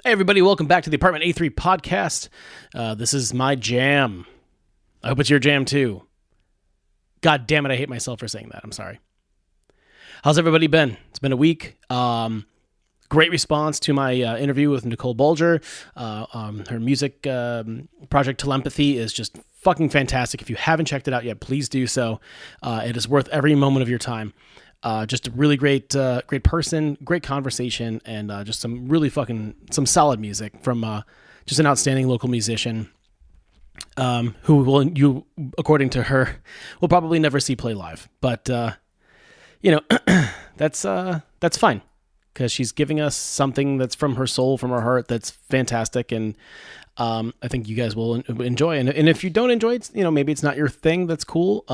Hey, everybody, welcome back to the Apartment A3 podcast. This is my jam. I hope it's your jam, too. God damn it, I hate myself for saying that. I'm sorry. How's everybody been? It's been a week. Great response to my interview with Nicole Bulger. Her music project Telepathy is just fucking fantastic. If you haven't checked it out yet, please do so. It is worth every moment of your time. Just a really great person, great conversation, and just some really some solid music from just an outstanding local musician who according to her, will probably never see play live. But that's fine, because she's giving us something that's from her soul, from her heart, that's fantastic, and I think you guys will enjoy. And if you don't enjoy it, maybe it's not your thing. That's cool.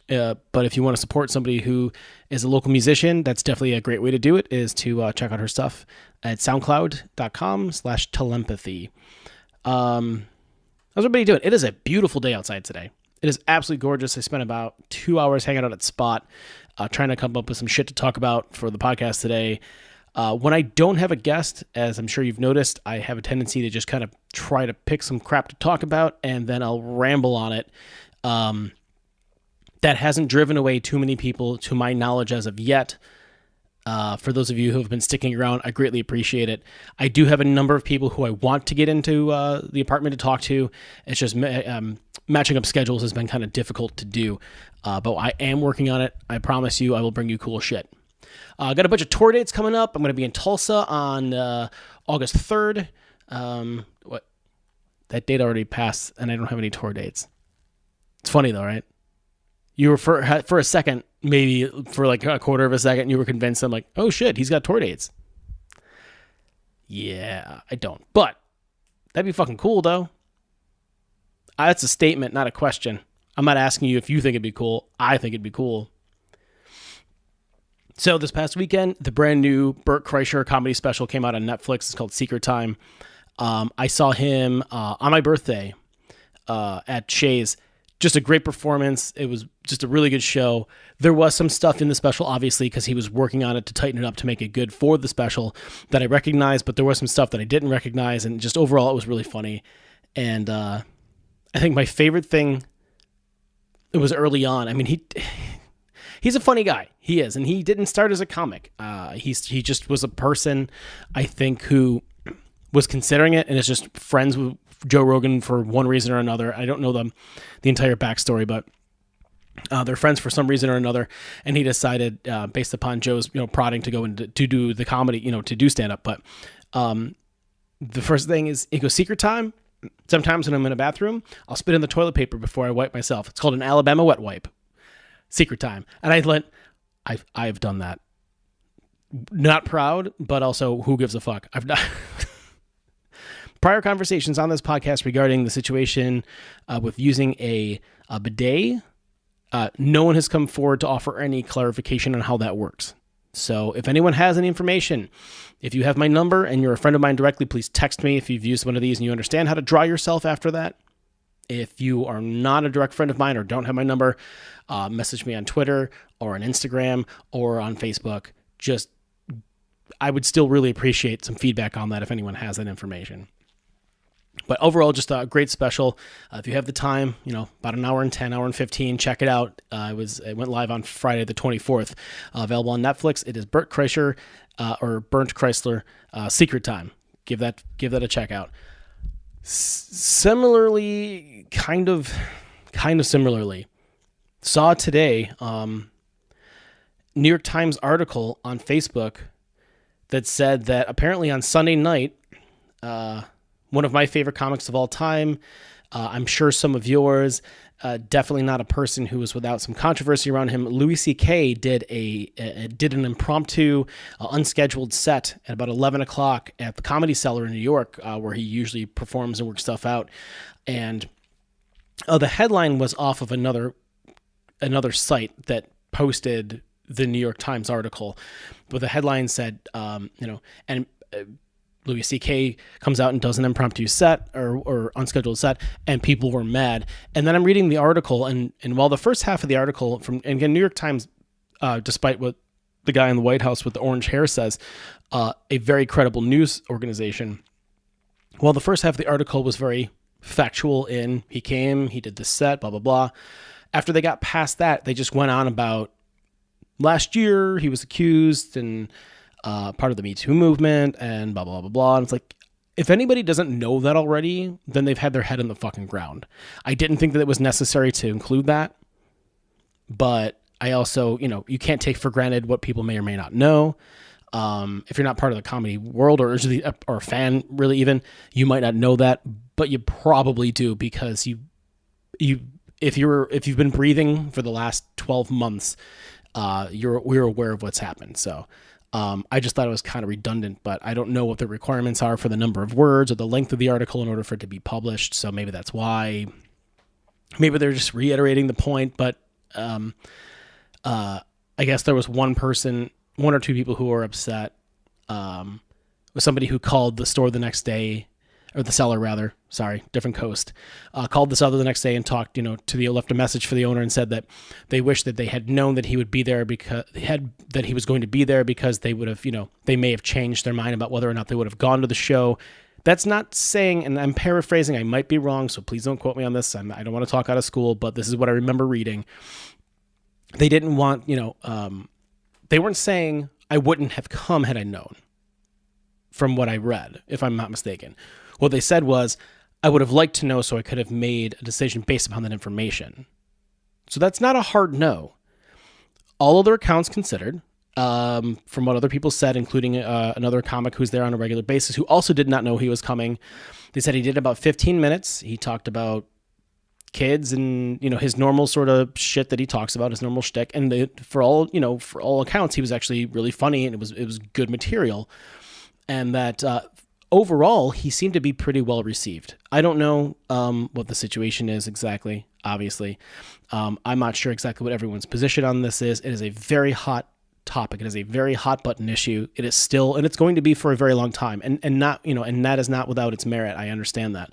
But if you want to support somebody who is a local musician, that's definitely a great way to do it, is to check out her stuff at soundcloud.com/telepathy. How's everybody doing? It is a beautiful day outside today. It is absolutely gorgeous. I spent about 2 hours hanging out at Spot, trying to come up with some shit to talk about for the podcast today. When I don't have a guest, as I'm sure you've noticed, I have a tendency to just kind of try to pick some crap to talk about, and then I'll ramble on it. That hasn't driven away too many people, to my knowledge, as of yet. For those of you who have been sticking around, I greatly appreciate it. I do have a number of people who I want to get into the apartment to talk to. It's just matching up schedules has been kind of difficult to do. But I am working on it. I promise you I will bring you cool shit. Got a bunch of tour dates coming up. I'm going to be in Tulsa on August 3rd. That date already passed, and I don't have any tour dates. It's funny, though, right? You were for a second, maybe for like a quarter of a second, you were convinced. I'm like, oh shit, he's got tour dates. Yeah, I don't. But that'd be fucking cool, though. That's a statement, not a question. I'm not asking you if you think it'd be cool. I think it'd be cool. So this past weekend, the brand new Bert Kreischer comedy special came out on Netflix. It's called Secret Time. I saw him on my birthday at Shays. Just a great performance. It was just a really good show. There was some stuff in the special, obviously, because he was working on it to tighten it up to make it good for the special, that I recognized, but there was some stuff that I didn't recognize, and just overall, it was really funny. And I think my favorite thing, it was early on. I mean, he's a funny guy. He is, and he didn't start as a comic. He just was a person, I think, who was considering it, and is just friends with Joe Rogan for one reason or another. I don't know the entire backstory, but they're friends for some reason or another, and he decided, based upon Joe's prodding, to go into to do the comedy, to do stand up. But the first thing is, he goes, secret time. Sometimes when I'm in a bathroom, I'll spit in the toilet paper before I wipe myself. It's called an Alabama wet wipe. Secret time. And I've done that. Not proud, but also who gives a fuck? I've not. Prior conversations on this podcast regarding the situation with using a bidet, no one has come forward to offer any clarification on how that works. So if anyone has any information, if you have my number and you're a friend of mine directly, please text me if you've used one of these and you understand how to dry yourself after that. If you are not a direct friend of mine or don't have my number, message me on Twitter or on Instagram or on Facebook. I would still really appreciate some feedback on that if anyone has that information. But overall, just a great special. If you have the time, about an hour and 10, hour and 15, check it out. It went live on Friday the 24th. Available on Netflix. It is Bert Kreischer, or Bernd Kreisler, Secret Time. Give that a check out. Similarly, kind of similarly, saw today New York Times article on Facebook that said that apparently on Sunday night, one of my favorite comics of all time, I'm sure some of yours, definitely not a person who was without some controversy around him, Louis C.K. did an impromptu, unscheduled set at about 11 o'clock at the Comedy Cellar in New York, where he usually performs and works stuff out. And the headline was off of another site that posted the New York Times article, but the headline said, Louis C.K. comes out and does an impromptu set or unscheduled set, and people were mad. And then I'm reading the article, and while the first half of the article and again, New York Times, despite what the guy in the White House with the orange hair says, a very credible news organization. Well, the first half of the article was very factual in he came, he did this set, blah, blah, blah. After they got past that, they just went on about last year he was accused and part of the Me Too movement and blah, blah, blah, blah. And it's like, if anybody doesn't know that already, then they've had their head in the fucking ground. I didn't think that it was necessary to include that, but I also, you can't take for granted what people may or may not know. If you're not part of the comedy world or a fan really even, you might not know that, but you probably do because if you've been breathing for the last 12 months, we're aware of what's happened. So, I just thought it was kind of redundant, but I don't know what the requirements are for the number of words or the length of the article in order for it to be published. So maybe that's why. Maybe they're just reiterating the point, but I guess there was one or two people who were upset. With somebody who called the store the next day, or the seller rather, sorry, different coast, called the seller the next day and talked, left a message for the owner and said that they wish that they had known that he would be there that he was going to be there because they would have, they may have changed their mind about whether or not they would have gone to the show. That's not saying, and I'm paraphrasing, I might be wrong, so please don't quote me on this. I don't want to talk out of school, but this is what I remember reading. They didn't want, they weren't saying I wouldn't have come had I known, from what I read, if I'm not mistaken. What they said was, I would have liked to know so I could have made a decision based upon that information. So that's not a hard no. All other accounts considered, from what other people said, including another comic who's there on a regular basis who also did not know he was coming. They said he did about 15 minutes. He talked about kids and, his normal sort of shit that he talks about, his normal shtick. And for all accounts, he was actually really funny and it was good material. And that overall, he seemed to be pretty well received. I don't know what the situation is exactly, obviously. I'm not sure exactly what everyone's position on this is. It is a very hot topic. It is a very hot button issue. It is still, and it's going to be for a very long time. And not, and that is not without its merit. I understand that.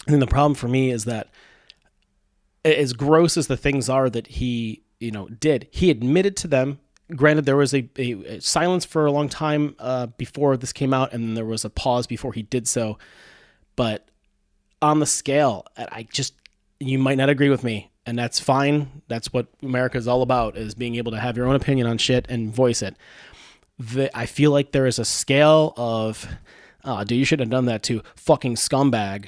And the problem for me is that as gross as the things are that he, did, he admitted to them. Granted, there was a silence for a long time before this came out, and then there was a pause before he did so. But on the scale, you might not agree with me, and that's fine. That's what America is all about, is being able to have your own opinion on shit and voice it. I feel like there is a scale of, dude, you should have done that to fucking scumbag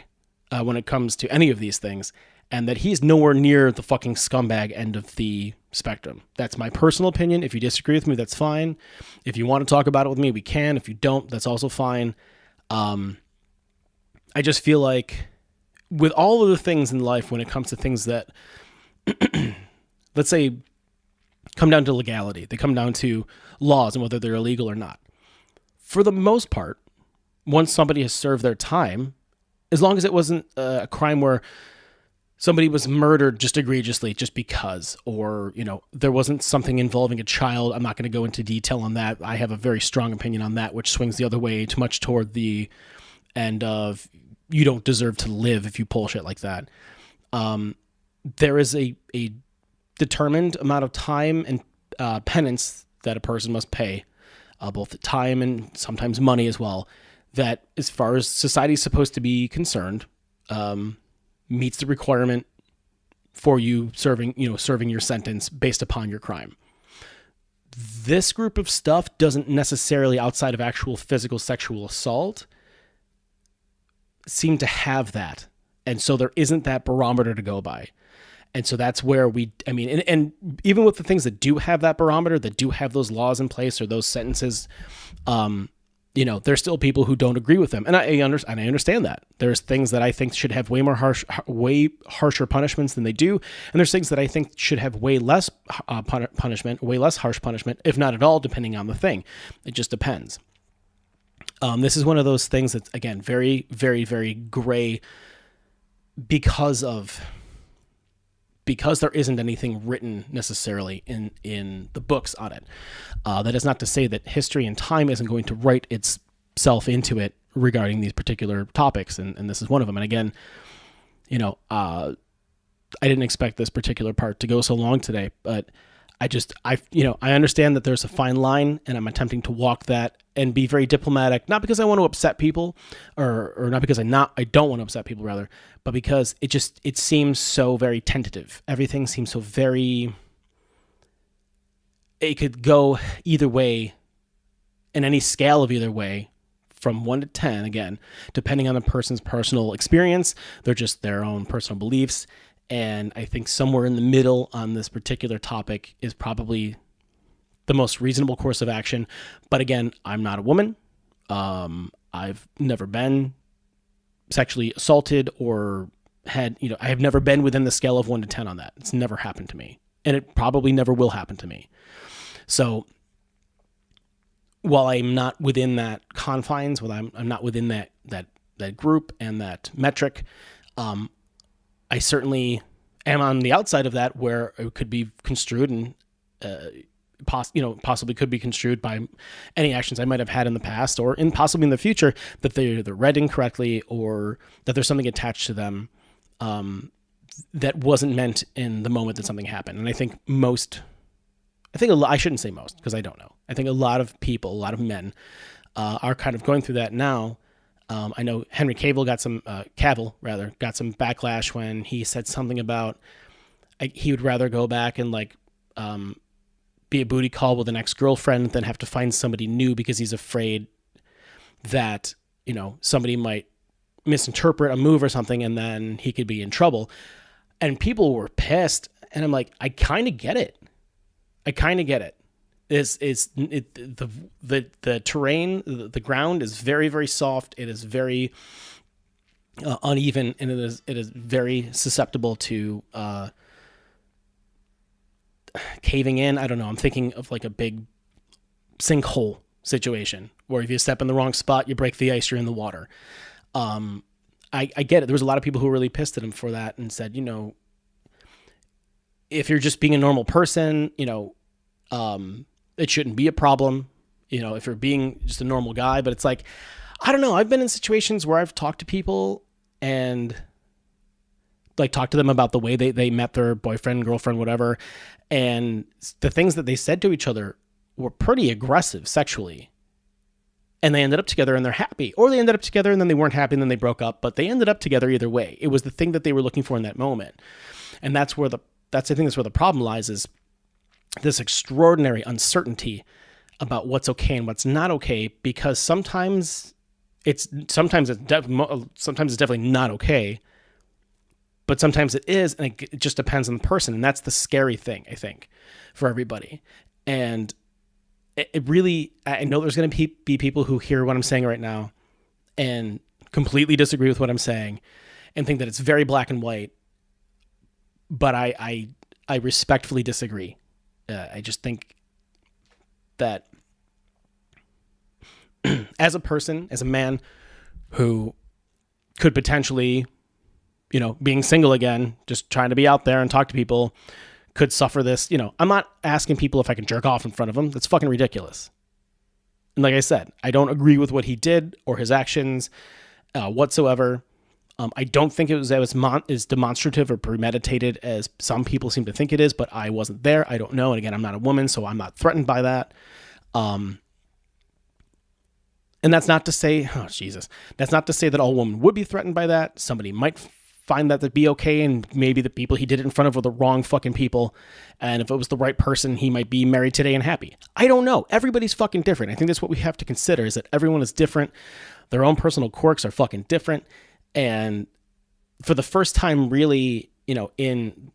when it comes to any of these things, and that he's nowhere near the fucking scumbag end of the spectrum. That's my personal opinion. If you disagree with me, that's fine. If you want to talk about it with me, we can. If you don't, that's also fine. I just feel like with all of the things in life, when it comes to things that, let's say, come down to legality, they come down to laws and whether they're illegal or not. For the most part, once somebody has served their time, as long as it wasn't a crime where somebody was murdered just egregiously just because, or, there wasn't something involving a child. I'm not going to go into detail on that. I have a very strong opinion on that, which swings the other way too much toward the end of you don't deserve to live if you pull shit like that. There is a determined amount of time and penance that a person must pay, both time and sometimes money as well, that as far as society is supposed to be concerned, meets the requirement for you serving your sentence based upon your crime. This group of stuff doesn't necessarily, outside of actual physical sexual assault, seem to have that. And so there isn't that barometer to go by. And so that's where and even with the things that do have that barometer, that do have those laws in place or those sentences, there's still people who don't agree with them. And I understand that. There's things that I think should have way harsher punishments than they do. And there's things that I think should have way less punishment, way less harsh punishment, if not at all, depending on the thing. It just depends. This is one of those things that's, again, very, very, very gray because there isn't anything written necessarily in the books on it. That is not to say that history and time isn't going to write itself into it regarding these particular topics, and this is one of them. And again, I didn't expect this particular part to go so long today, but I understand that there's a fine line, and I'm attempting to walk that and be very diplomatic, not because I want to upset people, or not because I don't want to upset people rather, but because it seems so very tentative. Everything seems so very, it could go either way, in any scale of either way, from 1 to 10, again, depending on the person's personal experience. They're just their own personal beliefs. And I think somewhere in the middle on this particular topic is probably the most reasonable course of action. But again, I'm not a woman. I've never been sexually assaulted or I have never been within the scale of 1 to 10 on that. It's never happened to me. And it probably never will happen to me. So while I'm not within that confines, I'm not within that group and that metric, I certainly am on the outside of that, where it could be construed and possibly could be construed by any actions I might have had in the past or possibly in the future, that they're either read incorrectly or that there's something attached to them that wasn't meant in the moment that something happened. And I shouldn't say most, because I don't know. I think a lot of people, a lot of men, are kind of going through that now. I know Henry Cavill got some backlash when he said something about he would rather go back and be a booty call with an ex-girlfriend than have to find somebody new, because he's afraid that somebody might misinterpret a move or something and then he could be in trouble. And people were pissed, and I'm like, I kind of get it. The terrain, the ground is very, very soft. It is very uneven, and it is very susceptible to caving in. I don't know. I'm thinking of like a big sinkhole situation where if you step in the wrong spot, you break the ice, you're in the water. I get it. There was a lot of people who were really pissed at him for that and said, if you're just being a normal person, it shouldn't be a problem, if you're being just a normal guy. But it's like, I don't know. I've been in situations where I've talked to people and talked to them about the way they met their boyfriend, girlfriend, whatever. And the things that they said to each other were pretty aggressive sexually. And they ended up together and they're happy, or they ended up together and then they weren't happy and then they broke up, but they ended up together either way. It was the thing that they were looking for in that moment. And I think that's where the problem lies, is this extraordinary uncertainty about what's okay and what's not okay, because sometimes it's definitely not okay, but sometimes it is, and it just depends on the person. And that's the scary thing, I think, for everybody. And it really, I know there's going to be people who hear what I'm saying right now and completely disagree with what I'm saying and think that it's very black and white, but I respectfully disagree. I just think that as a person, as a man who could potentially, being single again, just trying to be out there and talk to people, could suffer this. I'm not asking people if I can jerk off in front of them. That's fucking ridiculous. And like I said, I don't agree with what he did or his actions whatsoever. I don't think it was as demonstrative or premeditated as some people seem to think it is, but I wasn't there. I don't know. And again, I'm not a woman, so I'm not threatened by that. And that's not to say, that's not to say that all women would be threatened by that. Somebody might find that to be okay, and maybe the people he did it in front of were the wrong fucking people, and if it was the right person, he might be married today and happy. I don't know. Everybody's fucking different. I think that's what we have to consider, is that everyone is different. Their own personal quirks are fucking different. And for the first time, really, in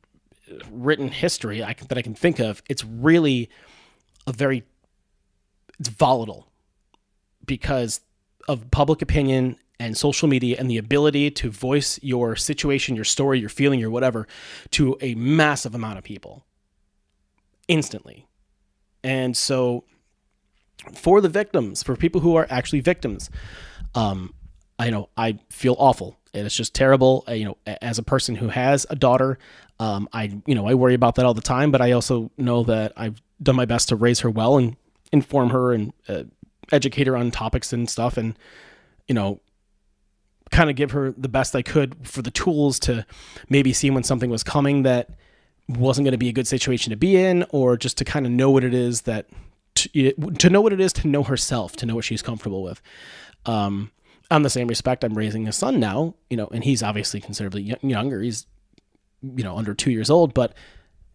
written history that I can think of, it's really it's volatile because of public opinion and social media and the ability to voice your situation, your story, your feeling, your whatever, to a massive amount of people instantly. And so for the victims, for people who are actually victims, I feel awful, and it's just terrible. As a person who has a daughter, I worry about that all the time, but I also know that I've done my best to raise her well and inform her and educate her on topics and stuff, and kind of give her the best I could for the tools to maybe see when something was coming that wasn't going to be a good situation to be in, or just to kind of know what it is to know what it is to know herself, to know what she's comfortable with. On the same respect, I'm raising a son now, and he's obviously considerably younger. He's, under 2 years old, but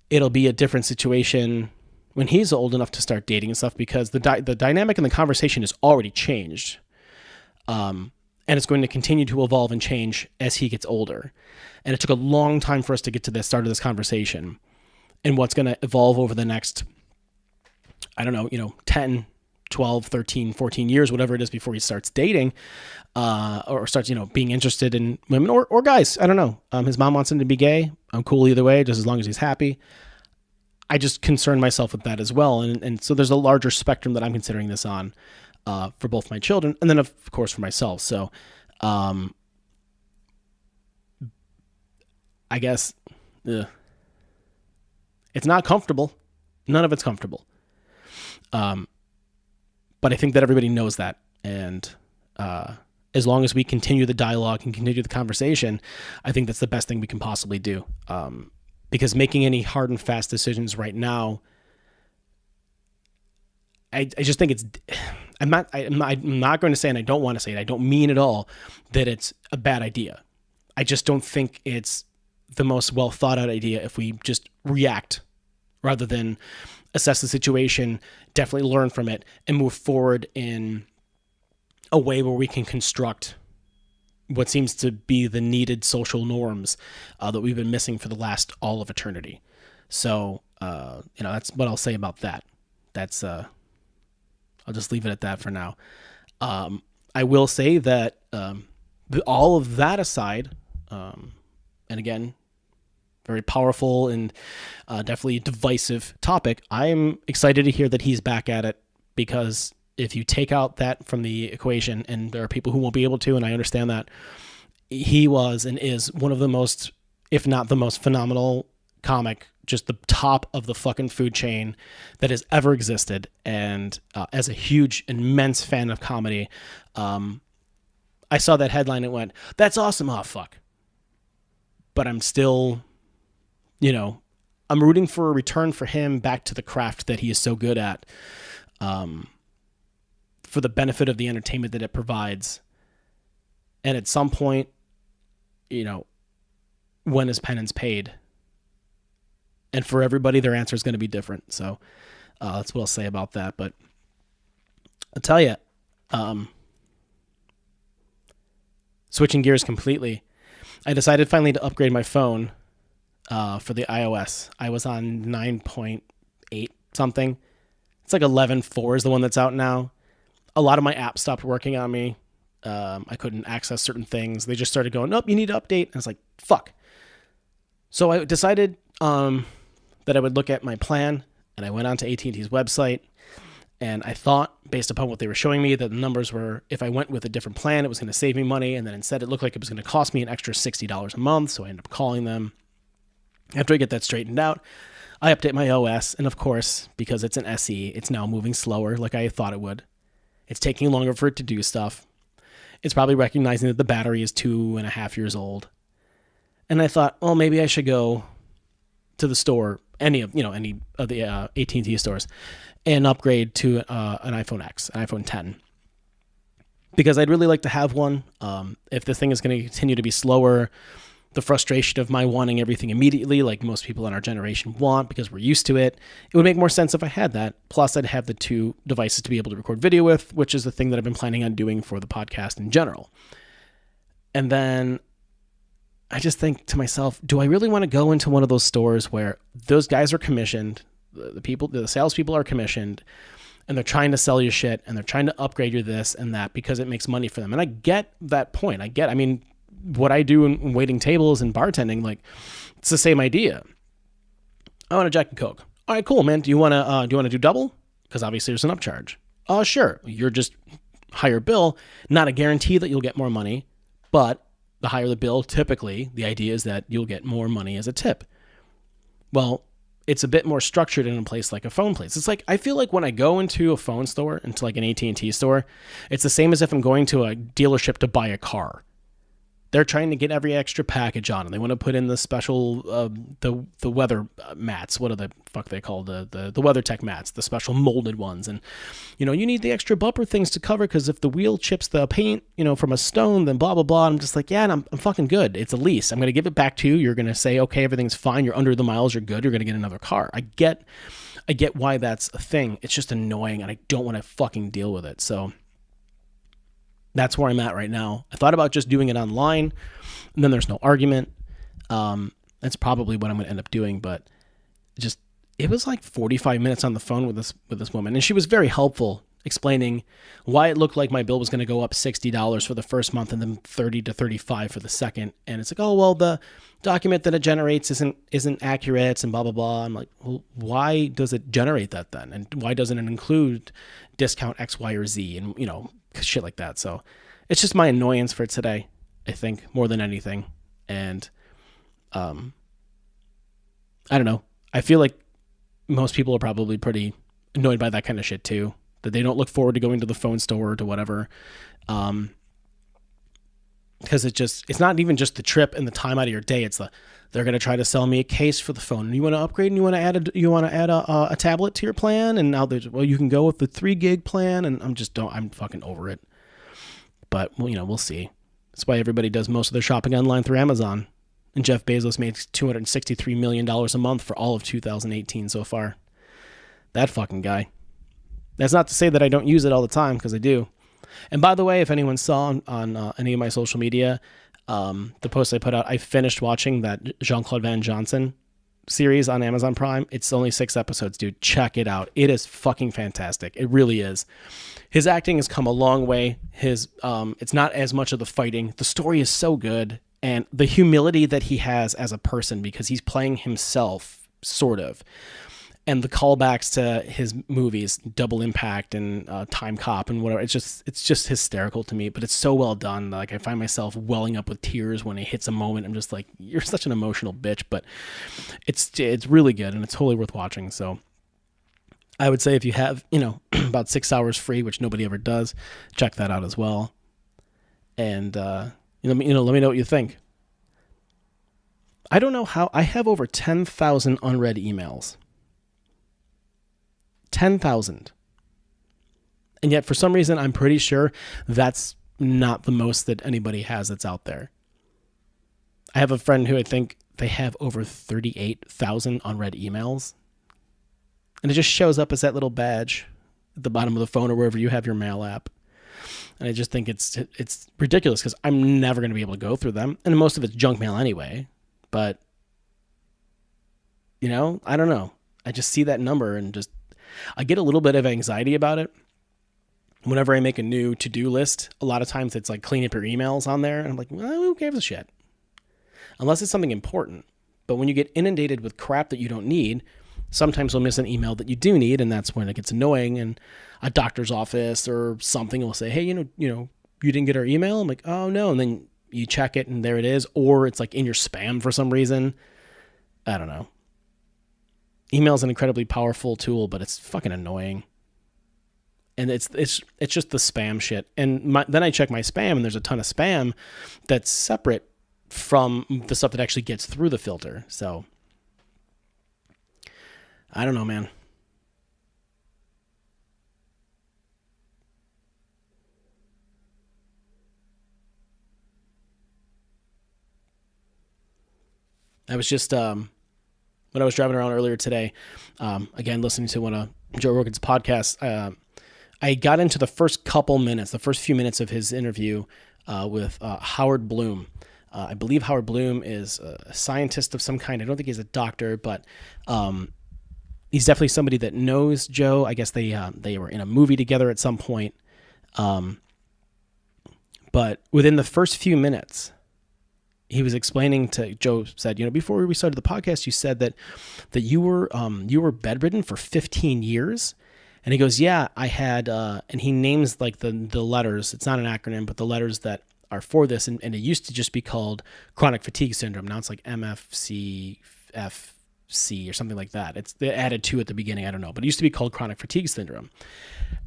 it'll be a different situation when he's old enough to start dating and stuff, because the dynamic and the conversation has already changed. And it's going to continue to evolve and change as he gets older. And it took a long time for us to get to the start of this conversation, and what's going to evolve over the next, 10, 12, 13, 14 years, whatever it is, before he starts dating, or starts, being interested in women or guys. I don't know. His mom wants him to be gay. I'm cool either way, just as long as he's happy. I just concern myself with that as well. And so there's a larger spectrum that I'm considering this on, for both my children, and then of course for myself. So, I guess, it's not comfortable. None of it's comfortable. But I think that everybody knows that. And as long as we continue the dialogue and continue the conversation, I think that's the best thing we can possibly do. Because making any hard and fast decisions right now, I just think I'm not going to say, and I don't want to say it, I don't mean at all that it's a bad idea. I just don't think it's the most well thought out idea if we just react rather than assess the situation, definitely learn from it, and move forward in a way where we can construct what seems to be the needed social norms that we've been missing for the last all of eternity. So, that's what I'll say about that. That's, I'll just leave it at that for now. I will say that all of that aside, and again, very powerful and definitely divisive topic, I'm excited to hear that he's back at it, because if you take out that from the equation, and there are people who won't be able to, and I understand that, he was and is one of the most, if not the most phenomenal comic, just the top of the fucking food chain that has ever existed. And as a huge, immense fan of comedy, I saw that headline and went, that's awesome. Oh, fuck. But I'm still, I'm rooting for a return for him back to the craft that he is so good at, for the benefit of the entertainment that it provides. And at some point, when his penance paid? And for everybody, their answer is going to be different. So that's what I'll say about that. But I'll tell you, switching gears completely, I decided finally to upgrade my phone for the iOS. I was on 9.8 something. It's like 11.4 is the one that's out now. A lot of my apps stopped working on me. I couldn't access certain things. They just started going, nope, you need to update. And I was like, fuck. So I decided that I would look at my plan, and I went onto AT&T's website, and I thought, based upon what they were showing me, that the numbers were, if I went with a different plan, it was going to save me money, and then instead it looked like it was going to cost me an extra $60 a month, so I ended up calling them. After I get that straightened out, I update my OS, and of course, because it's an SE, it's now moving slower like I thought it would. It's taking longer for it to do stuff. It's probably recognizing that the battery is 2.5 years old. And I thought, well, maybe I should go to the store, any of the AT&T stores, and upgrade to an iPhone X, an iPhone 10. Because I'd really like to have one. If this thing is going to continue to be slower, the frustration of my wanting everything immediately, like most people in our generation want, because we're used to it, it would make more sense if I had that. Plus, I'd have the two devices to be able to record video with, which is the thing that I've been planning on doing for the podcast in general. And then I just think to myself, do I really want to go into one of those stores where those guys are commissioned, the salespeople are commissioned, and they're trying to sell you shit, and they're trying to upgrade you this and that because it makes money for them? And I get that point. I mean, what I do in waiting tables and bartending, like, it's the same idea. I want a Jack and Coke. All right, cool, man. Do you want to do double? Because obviously there's an upcharge. Oh, sure. You're just higher bill. Not a guarantee that you'll get more money, but the higher the bill, typically the idea is that you'll get more money as a tip. Well, it's a bit more structured in a place like a phone place. It's like, I feel like when I go into a phone store, into like an AT&T store, it's the same as if I'm going to a dealership to buy a car. they're trying to get every extra package on, and they want to put in the special the weather mats. What are the fuck they call the WeatherTech mats, the special molded ones. And you need the extra bumper things to cover, because if the wheel chips the paint from a stone, then blah blah blah. I'm just like, yeah, and I'm fucking good. It's a lease. I'm gonna give it back to you. You're gonna say, okay, everything's fine, you're under the miles, you're good, you're gonna get another car. I get why that's a thing. It's just annoying, and I don't want to fucking deal with it. So that's where I'm at right now. I thought about just doing it online, and then there's no argument. That's probably what I'm going to end up doing, but it was like 45 minutes on the phone with this woman, and she was very helpful, explaining why it looked like my bill was going to go up $60 for the first month and then $30 to $35 for the second. And it's like, oh, well, the document that it generates isn't accurate and blah, blah, blah. I'm like, well, why does it generate that then? And why doesn't it include discount X, Y, or Z and, shit like that? So it's just my annoyance for today, I think, more than anything. And I don't know. I feel like most people are probably pretty annoyed by that kind of shit too, that they don't look forward to going to the phone store or to whatever. Because it's not even just the trip and the time out of your day. It's they're going to try to sell me a case for the phone. And you want to upgrade and you want to add a tablet to your plan. And now you can go with the 3 gig plan. And I'm fucking over it. But we'll see. That's why everybody does most of their shopping online through Amazon. And Jeff Bezos made $263 million a month for all of 2018 so far. That fucking guy. That's not to say that I don't use it all the time, because I do. And by the way, if anyone saw on any of my social media, the post I put out, I finished watching that Jean-Claude Van Johnson series on Amazon Prime. It's only 6 episodes, dude. Check it out. It is fucking fantastic. It really is. His acting has come a long way. It's not as much of the fighting. The story is so good. And the humility that he has as a person, because he's playing himself, sort of. And the callbacks to his movies, Double Impact and Time Cop and whatever, it's just hysterical to me. But it's so well done. Like, I find myself welling up with tears when it hits a moment. I'm just like, you're such an emotional bitch. But it's really good, and it's totally worth watching. So I would say if you have about 6 hours free, which nobody ever does, check that out as well. And let me know what you think. I don't know how I have over 10,000 unread emails. 10,000. And yet for some reason, I'm pretty sure that's not the most that anybody has that's out there. I have a friend who I think they have over 38,000 unread emails. And it just shows up as that little badge at the bottom of the phone or wherever you have your mail app. And I just think it's ridiculous, because I'm never going to be able to go through them. And most of it's junk mail anyway. But, I don't know. I just see that number and I get a little bit of anxiety about it. Whenever I make a new to-do list, a lot of times it's like clean up your emails on there. And I'm like, well, who gives a shit? Unless it's something important. But when you get inundated with crap that you don't need, sometimes we'll miss an email that you do need, and that's when it gets annoying. And a doctor's office or something will say, hey, you didn't get our email? I'm like, oh, no. And then you check it, and there it is. Or it's like in your spam for some reason. I don't know. Email is an incredibly powerful tool, but it's fucking annoying. And it's just the spam shit. And then I check my spam, and there's a ton of spam that's separate from the stuff that actually gets through the filter. So I don't know, man. I was just when I was driving around earlier today, again listening to one of Joe Rogan's podcasts. I got into the first few minutes of his interview with Howard Bloom. I believe Howard Bloom is a scientist of some kind. I don't think he's a doctor, but he's definitely somebody that knows Joe. I guess they were in a movie together at some point. But within the first few minutes, he was explaining to Joe said, before we started the podcast, you said that you were bedridden for 15 years. And he goes, yeah, I had, and he names like the letters. It's not an acronym, but the letters that are for this. And it used to just be called chronic fatigue syndrome. Now it's like MFCFC or something like that. They added 2 at the beginning. I don't know, but it used to be called chronic fatigue syndrome.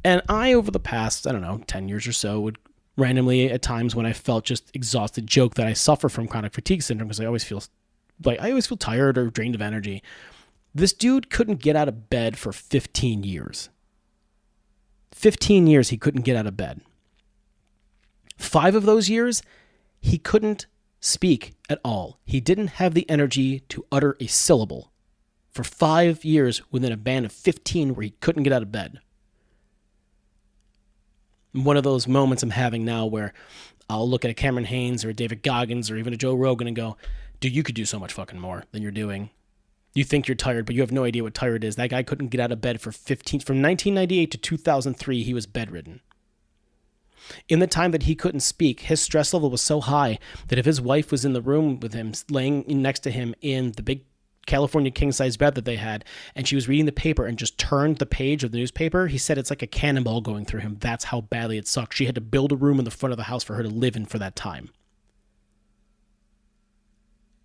And I, over the past, 10 years or so, would randomly at times when I felt just exhausted, joke that I suffer from chronic fatigue syndrome because I always feel tired or drained of energy. This dude couldn't get out of bed for 15 years. 15 years he couldn't get out of bed. 5 of those years, he couldn't speak at all. He didn't have the energy to utter a syllable for 5 years within a band of 15 where he couldn't get out of bed. One of those moments I'm having now where I'll look at a Cameron Hanes or a David Goggins or even a Joe Rogan and go, dude, you could do so much fucking more than you're doing. You think you're tired, but you have no idea what tired is. That guy couldn't get out of bed from 1998 to 2003, he was bedridden. In the time that he couldn't speak, his stress level was so high that if his wife was in the room with him, laying next to him in the big California king-size bed that they had, and she was reading the paper and just turned the page of the newspaper, he said it's like a cannonball going through him. That's how badly it sucked. She had to build a room in the front of the house for her to live in for that time.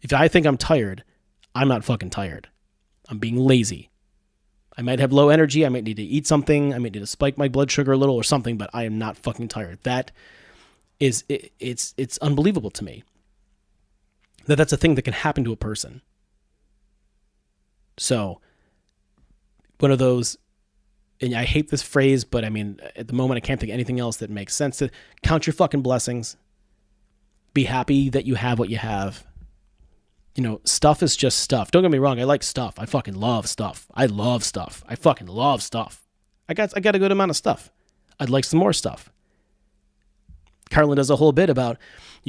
If I think I'm tired, I'm not fucking tired. I'm being lazy. I might have low energy. I might need to eat something. I might need to spike my blood sugar a little or something, but I am not fucking tired. That is, it's unbelievable to me that that's a thing that can happen to a person. So one of those, and I hate this phrase, but I mean, at the moment I can't think of anything else that makes sense. To count your fucking blessings. Be happy that you have what you have. You know, stuff is just stuff. Don't get me wrong. I like stuff. I fucking love stuff. I love stuff. I fucking love stuff. I got a good amount of stuff. I'd like some more stuff. Carlin does a whole bit about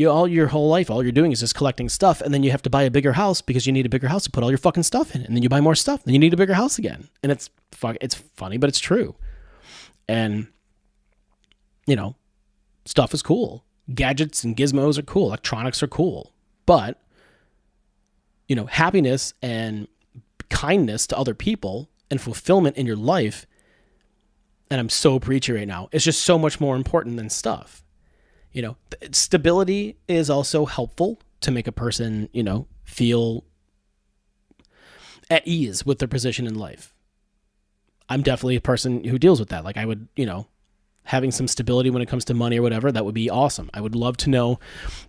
all your whole life, all you're doing is just collecting stuff, and then you have to buy a bigger house because you need a bigger house to put all your fucking stuff in, and then you buy more stuff, then you need a bigger house again. And it's funny, but it's true. And, you know, stuff is cool. Gadgets and gizmos are cool. Electronics are cool. But, you know, happiness and kindness to other people and fulfillment in your life, and I'm so preachy right now, it's just so much more important than stuff. You know, stability is also helpful to make a person, you know, feel at ease with their position in life. I'm definitely a person who deals with that. Like I would, you know, having some stability when it comes to money or whatever, that would be awesome. I would love to know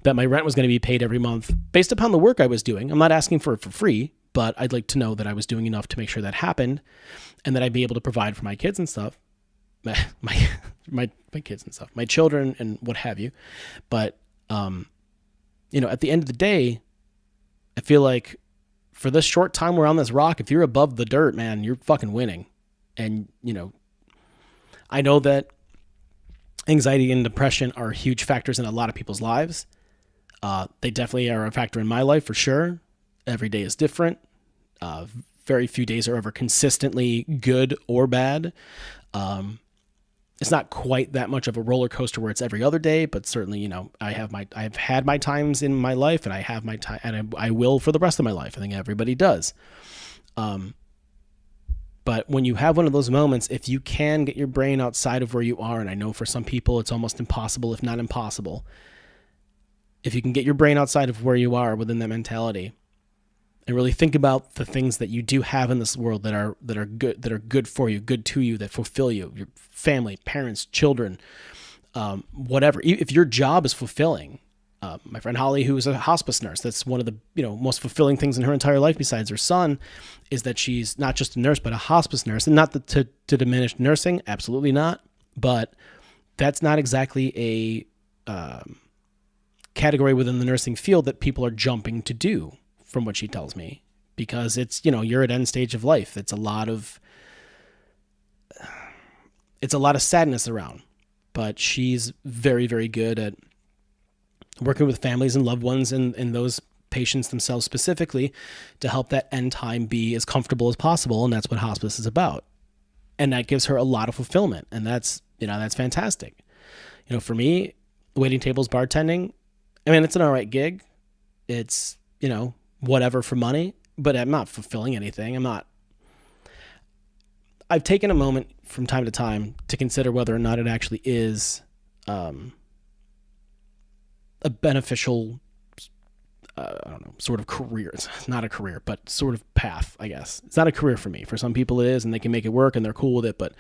that my rent was going to be paid every month based upon the work I was doing. I'm not asking for it for free, but I'd like to know that I was doing enough to make sure that happened and that I'd be able to provide for my kids and stuff. My kids and stuff, my children and what have you. But, you know, at the end of the day, I feel like for this short time we're on this rock, if you're above the dirt, man, you're fucking winning. And, you know, I know that anxiety and depression are huge factors in a lot of people's lives. They definitely are a factor in my life for sure. Every day is different. Very few days are ever consistently good or bad. It's not quite that much of a roller coaster where it's every other day, but certainly, you know, I've had my times in my life, and I have my time, and I will for the rest of my life. I think everybody does. But when you have one of those moments, if you can get your brain outside of where you are, and I know for some people it's almost impossible, if not impossible, if you can get your brain outside of where you are within that mentality, and really think about the things that you do have in this world that are good for you, good to you, that fulfill you, your family, parents, children, whatever. If your job is fulfilling, my friend Holly, who is a hospice nurse, that's one of the most fulfilling things in her entire life besides her son, is that she's not just a nurse but a hospice nurse. And not to diminish nursing, absolutely not. But that's not exactly a category within the nursing field that people are jumping to do, from what she tells me, because it's, you're at end stage of life. It's a lot of sadness around, but she's very, very good at working with families and loved ones and those patients themselves specifically to help that end time be as comfortable as possible. And that's what hospice is about. And that gives her a lot of fulfillment. And that's fantastic. For me, waiting tables, bartending, I mean, it's an all right gig. It's, whatever for money, but I'm not fulfilling anything. I've taken a moment from time to time to consider whether or not it actually is a beneficial, sort of career. It's not a career, but sort of path, I guess. It's not a career for me. For some people it is, and they can make it work and they're cool with it, but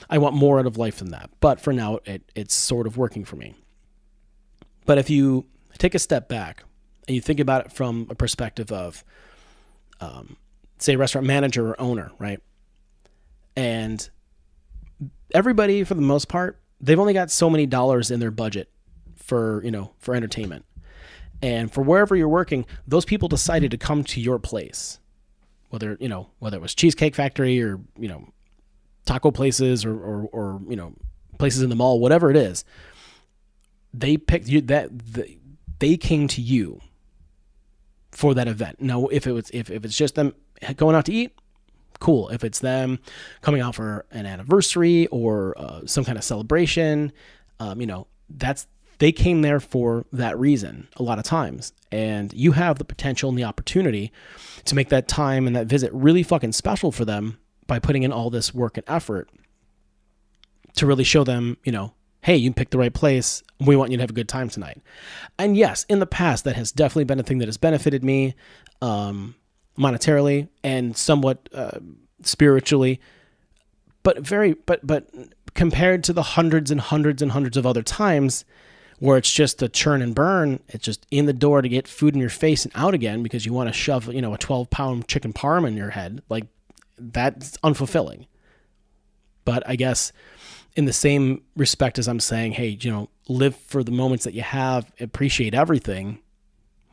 I want more out of life than that. But for now, it's sort of working for me. But if you take a step back and you think about it from a perspective of, say, a restaurant manager or owner, right? And everybody, for the most part, they've only got so many dollars in their budget for entertainment. And for wherever you're working, those people decided to come to your place, whether it was Cheesecake Factory or, taco places or places in the mall, whatever it is. They picked you, they came to you for that event. Now, if it's just them going out to eat, cool. If it's them coming out for an anniversary or some kind of celebration, they came there for that reason a lot of times. And you have the potential and the opportunity to make that time and that visit really fucking special for them by putting in all this work and effort to really show them, hey, you picked the right place. We want you to have a good time tonight. And yes, in the past, that has definitely been a thing that has benefited me monetarily and somewhat spiritually. But compared to the hundreds and hundreds and hundreds of other times where it's just a churn and burn, it's just in the door to get food in your face and out again because you want to shove, a 12-pound chicken parm in your head, like that's unfulfilling. But I guess in the same respect as I'm saying, hey, live for the moments that you have, appreciate everything.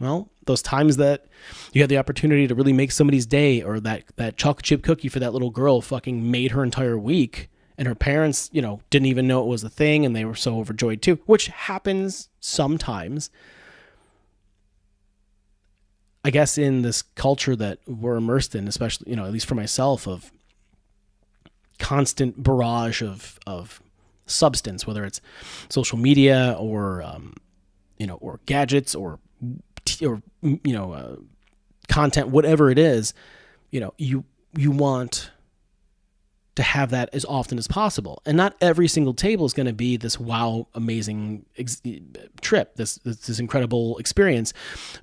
Well, those times that you had the opportunity to really make somebody's day, or that chocolate chip cookie for that little girl fucking made her entire week, and her parents, didn't even know it was a thing, and they were so overjoyed too, which happens sometimes. I guess in this culture that we're immersed in, especially, at least for myself, of constant barrage of substance, whether it's social media or or gadgets or content, whatever it is, you want to have that as often as possible. And not every single table is going to be this wow, amazing trip, this incredible experience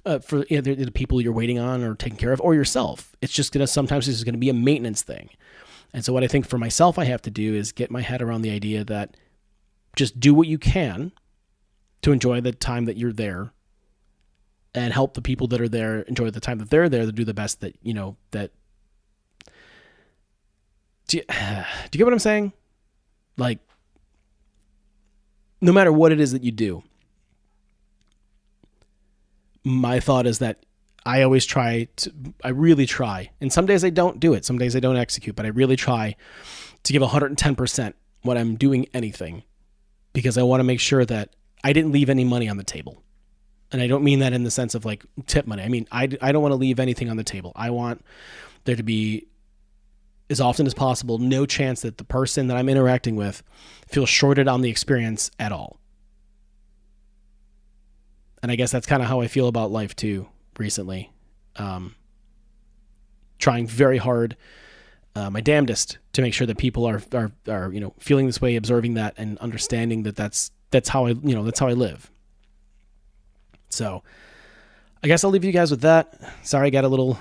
for either the people you're waiting on or taking care of or yourself. It's just sometimes this is going to be a maintenance thing. And so what I think for myself I have to do is get my head around the idea that just do what you can to enjoy the time that you're there and help the people that are there enjoy the time that they're there, to do the best that, that. Do you get what I'm saying? Like, no matter what it is that you do, my thought is that I really try, and some days I don't do it, some days I don't execute, but I really try to give 110% when I'm doing anything, because I want to make sure that I didn't leave any money on the table. And I don't mean that in the sense of like tip money. I mean, I don't want to leave anything on the table. I want there to be, as often as possible, no chance that the person that I'm interacting with feels shorted on the experience at all. And I guess that's kind of how I feel about life too recently. Trying very hard, my damnedest, to make sure that people are feeling this way, observing that, and understanding that that's how I live. So I guess I'll leave you guys with that. Sorry I got a little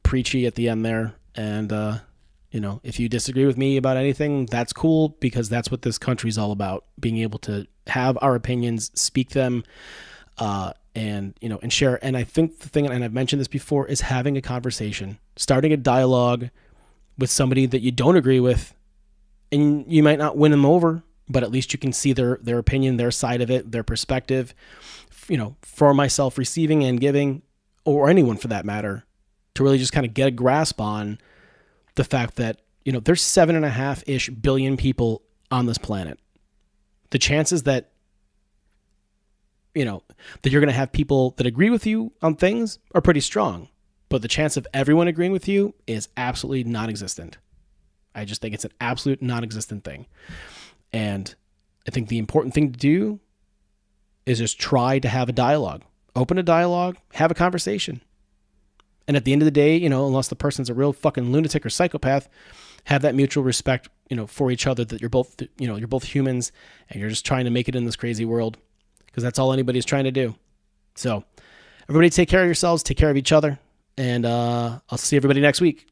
preachy at the end there. And, if you disagree with me about anything, that's cool, because that's what this country's all about, being able to have our opinions, speak them, and share. And I think the thing, and I've mentioned this before, is having a conversation, starting a dialogue with somebody that you don't agree with, and you might not win them over, but at least you can see their opinion, their side of it, their perspective, for myself receiving and giving, or anyone for that matter, to really just kind of get a grasp on the fact that, there's 7.5-ish billion people on this planet. The chances that, that you're going to have people that agree with you on things are pretty strong, but the chance of everyone agreeing with you is absolutely non-existent. I just think it's an absolute non-existent thing. And I think the important thing to do is just try to have a dialogue, open a dialogue, have a conversation. And at the end of the day, unless the person's a real fucking lunatic or psychopath, have that mutual respect, for each other, that you're both humans and you're just trying to make it in this crazy world, because that's all anybody's trying to do. So everybody take care of yourselves, take care of each other, and I'll see everybody next week.